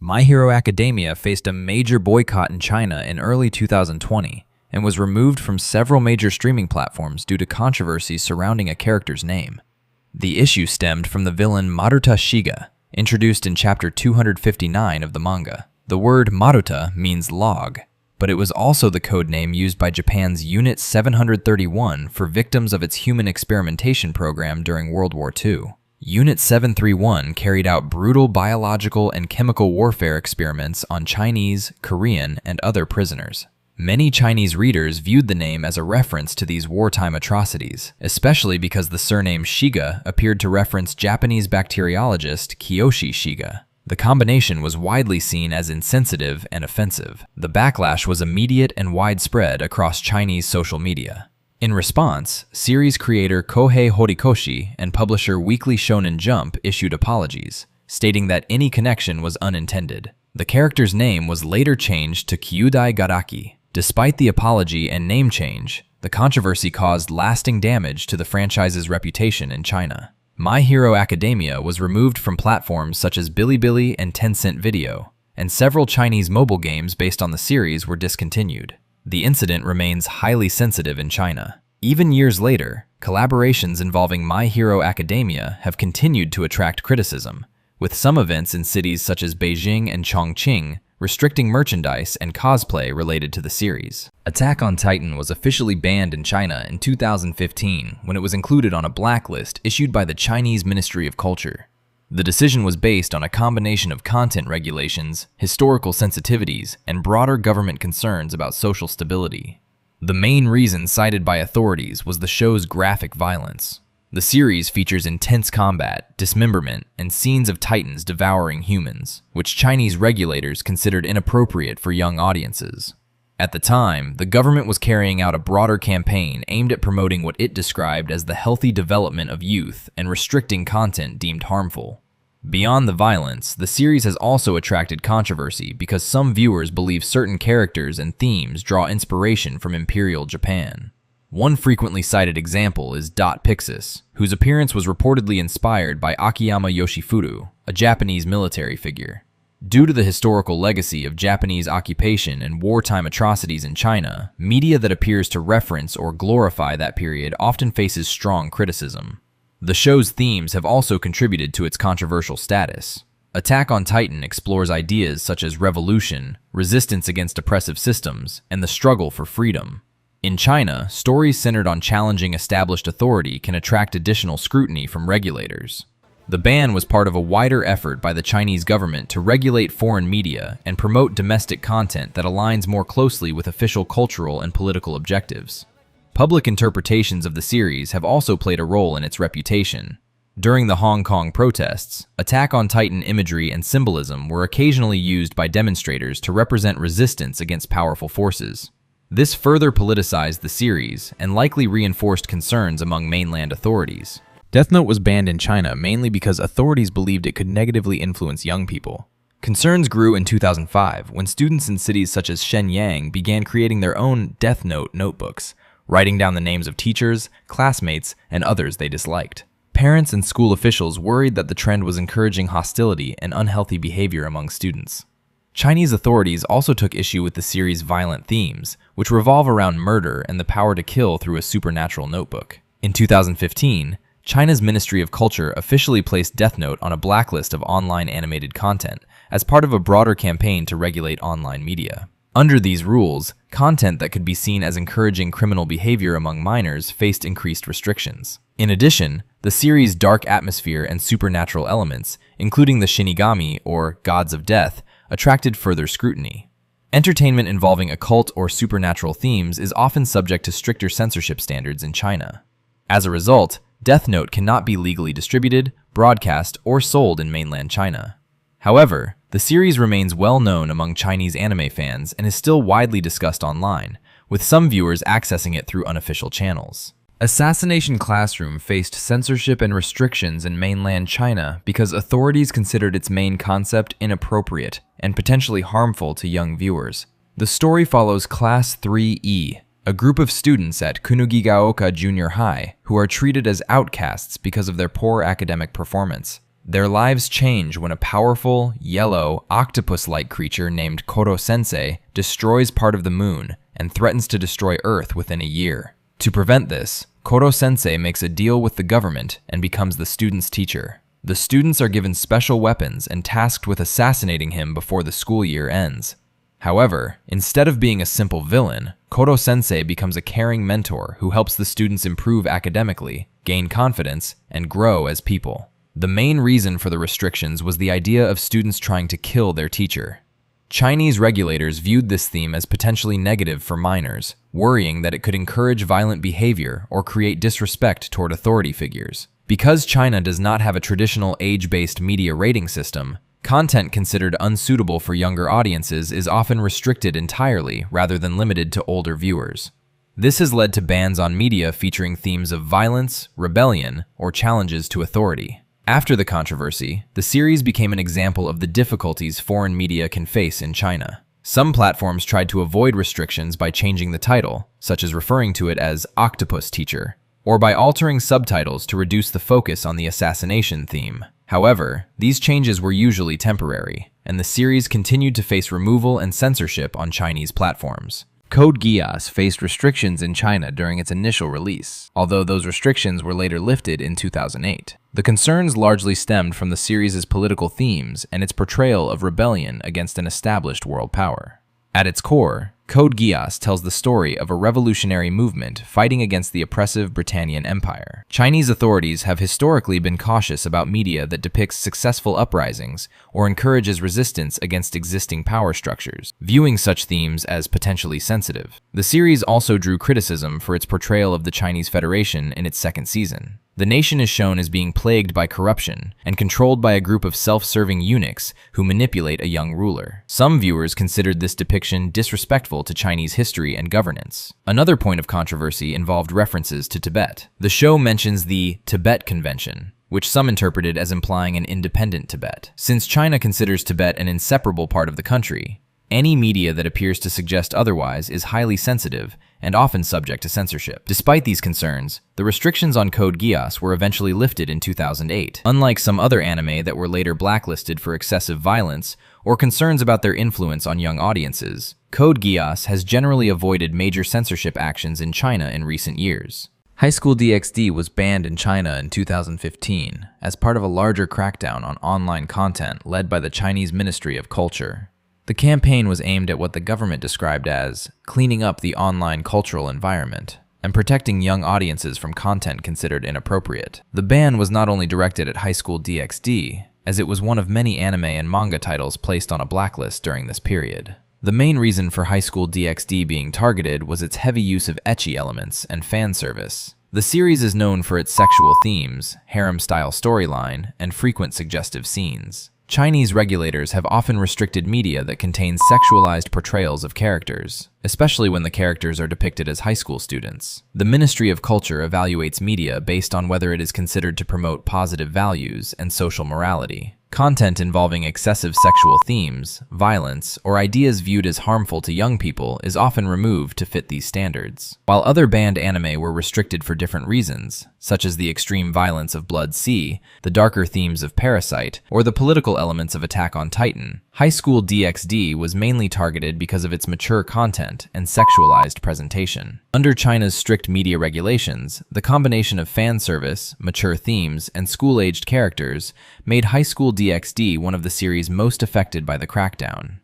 My Hero Academia faced a major boycott in China in early 2020 and was removed from several major streaming platforms due to controversies surrounding a character's name. The issue stemmed from the villain Maruta Shiga, introduced in chapter 259 of the manga. The word Maruta means log, but it was also the code name used by Japan's Unit 731 for victims of its human experimentation program during World War II. Unit 731 carried out brutal biological and chemical warfare experiments on Chinese, Korean, and other prisoners. Many Chinese readers viewed the name as a reference to these wartime atrocities, especially because the surname Shiga appeared to reference Japanese bacteriologist Kiyoshi Shiga. The combination was widely seen as insensitive and offensive. The backlash was immediate and widespread across Chinese social media. In response, series creator Kohei Horikoshi and publisher Weekly Shonen Jump issued apologies, stating that any connection was unintended. The character's name was later changed to Kyūdai Garaki. Despite the apology and name change, the controversy caused lasting damage to the franchise's reputation in China. My Hero Academia was removed from platforms such as Bilibili and Tencent Video, and several Chinese mobile games based on the series were discontinued. The incident remains highly sensitive in China. Even years later, collaborations involving My Hero Academia have continued to attract criticism, with some events in cities such as Beijing and Chongqing restricting merchandise and cosplay related to the series. Attack on Titan was officially banned in China in 2015 when it was included on a blacklist issued by the Chinese Ministry of Culture. The decision was based on a combination of content regulations, historical sensitivities, and broader government concerns about social stability. The main reason cited by authorities was the show's graphic violence. The series features intense combat, dismemberment, and scenes of titans devouring humans, which Chinese regulators considered inappropriate for young audiences. At the time, the government was carrying out a broader campaign aimed at promoting what it described as the healthy development of youth and restricting content deemed harmful. Beyond the violence, the series has also attracted controversy because some viewers believe certain characters and themes draw inspiration from Imperial Japan. One frequently cited example is Dot Pixis, whose appearance was reportedly inspired by Akiyama Yoshifuru, a Japanese military figure. Due to the historical legacy of Japanese occupation and wartime atrocities in China, media that appears to reference or glorify that period often faces strong criticism. The show's themes have also contributed to its controversial status. Attack on Titan explores ideas such as revolution, resistance against oppressive systems, and the struggle for freedom. In China, stories centered on challenging established authority can attract additional scrutiny from regulators. The ban was part of a wider effort by the Chinese government to regulate foreign media and promote domestic content that aligns more closely with official cultural and political objectives. Public interpretations of the series have also played a role in its reputation. During the Hong Kong protests, Attack on Titan imagery and symbolism were occasionally used by demonstrators to represent resistance against powerful forces. This further politicized the series and likely reinforced concerns among mainland authorities. Death Note was banned in China mainly because authorities believed it could negatively influence young people. Concerns grew in 2005 when students in cities such as Shenyang began creating their own Death Note notebooks, writing down the names of teachers, classmates, and others they disliked. Parents and school officials worried that the trend was encouraging hostility and unhealthy behavior among students. Chinese authorities also took issue with the series' violent themes, which revolve around murder and the power to kill through a supernatural notebook. In 2015, China's Ministry of Culture officially placed Death Note on a blacklist of online animated content as part of a broader campaign to regulate online media. Under these rules, content that could be seen as encouraging criminal behavior among minors faced increased restrictions. In addition, the series' dark atmosphere and supernatural elements, including the Shinigami, or gods of death, attracted further scrutiny. Entertainment involving occult or supernatural themes is often subject to stricter censorship standards in China. As a result, Death Note cannot be legally distributed, broadcast, or sold in mainland China. However, the series remains well known among Chinese anime fans and is still widely discussed online, with some viewers accessing it through unofficial channels. Assassination Classroom faced censorship and restrictions in mainland China because authorities considered its main concept inappropriate and potentially harmful to young viewers. The story follows Class 3E, a group of students at Kunugigaoka Junior High who are treated as outcasts because of their poor academic performance. Their lives change when a powerful, yellow, octopus-like creature named Koro-sensei destroys part of the moon and threatens to destroy Earth within a year. To prevent this, Koro-sensei makes a deal with the government and becomes the students' teacher. The students are given special weapons and tasked with assassinating him before the school year ends. However, instead of being a simple villain, Koro-sensei becomes a caring mentor who helps the students improve academically, gain confidence, and grow as people. The main reason for the restrictions was the idea of students trying to kill their teacher. Chinese regulators viewed this theme as potentially negative for minors, worrying that it could encourage violent behavior or create disrespect toward authority figures. Because China does not have a traditional age-based media rating system, content considered unsuitable for younger audiences is often restricted entirely rather than limited to older viewers. This has led to bans on media featuring themes of violence, rebellion, or challenges to authority. After the controversy, the series became an example of the difficulties foreign media can face in China. Some platforms tried to avoid restrictions by changing the title, such as referring to it as Octopus Teacher, or by altering subtitles to reduce the focus on the assassination theme. However, these changes were usually temporary, and the series continued to face removal and censorship on Chinese platforms. Code Geass faced restrictions in China during its initial release, although those restrictions were later lifted in 2008. The concerns largely stemmed from the series' political themes and its portrayal of rebellion against an established world power. At its core, Code Geass tells the story of a revolutionary movement fighting against the oppressive Britannian Empire. Chinese authorities have historically been cautious about media that depicts successful uprisings or encourages resistance against existing power structures, viewing such themes as potentially sensitive. The series also drew criticism for its portrayal of the Chinese Federation in its second season. The nation is shown as being plagued by corruption and controlled by a group of self-serving eunuchs who manipulate a young ruler. Some viewers considered this depiction disrespectful to Chinese history and governance. Another point of controversy involved references to Tibet. The show mentions the Tibet Convention, which some interpreted as implying an independent Tibet. Since China considers Tibet an inseparable part of the country, any media that appears to suggest otherwise is highly sensitive and often subject to censorship. Despite these concerns, the restrictions on Code Geass were eventually lifted in 2008. Unlike some other anime that were later blacklisted for excessive violence or concerns about their influence on young audiences, Code Geass has generally avoided major censorship actions in China in recent years. School DxD was banned in China in 2015 as part of a larger crackdown on online content led by the Chinese Ministry of Culture. The campaign was aimed at what the government described as cleaning up the online cultural environment and protecting young audiences from content considered inappropriate. The ban was not only directed at School DxD, as it was one of many anime and manga titles placed on a blacklist during this period. The main reason for School DxD being targeted was its heavy use of ecchi elements and fan service. The series is known for its sexual themes, harem-style storyline, and frequent suggestive scenes. Chinese regulators have often restricted media that contains sexualized portrayals of characters, especially when the characters are depicted as high school students. The Ministry of Culture evaluates media based on whether it is considered to promote positive values and social morality. Content involving excessive sexual themes, violence, or ideas viewed as harmful to young people is often removed to fit these standards. While other banned anime were restricted for different reasons, such as the extreme violence of Blood Sea, the darker themes of Parasite, or the political elements of Attack on Titan, School DxD was mainly targeted because of its mature content and sexualized presentation. Under China's strict media regulations, the combination of fan service, mature themes, and school-aged characters made School DxD one of the series most affected by the crackdown.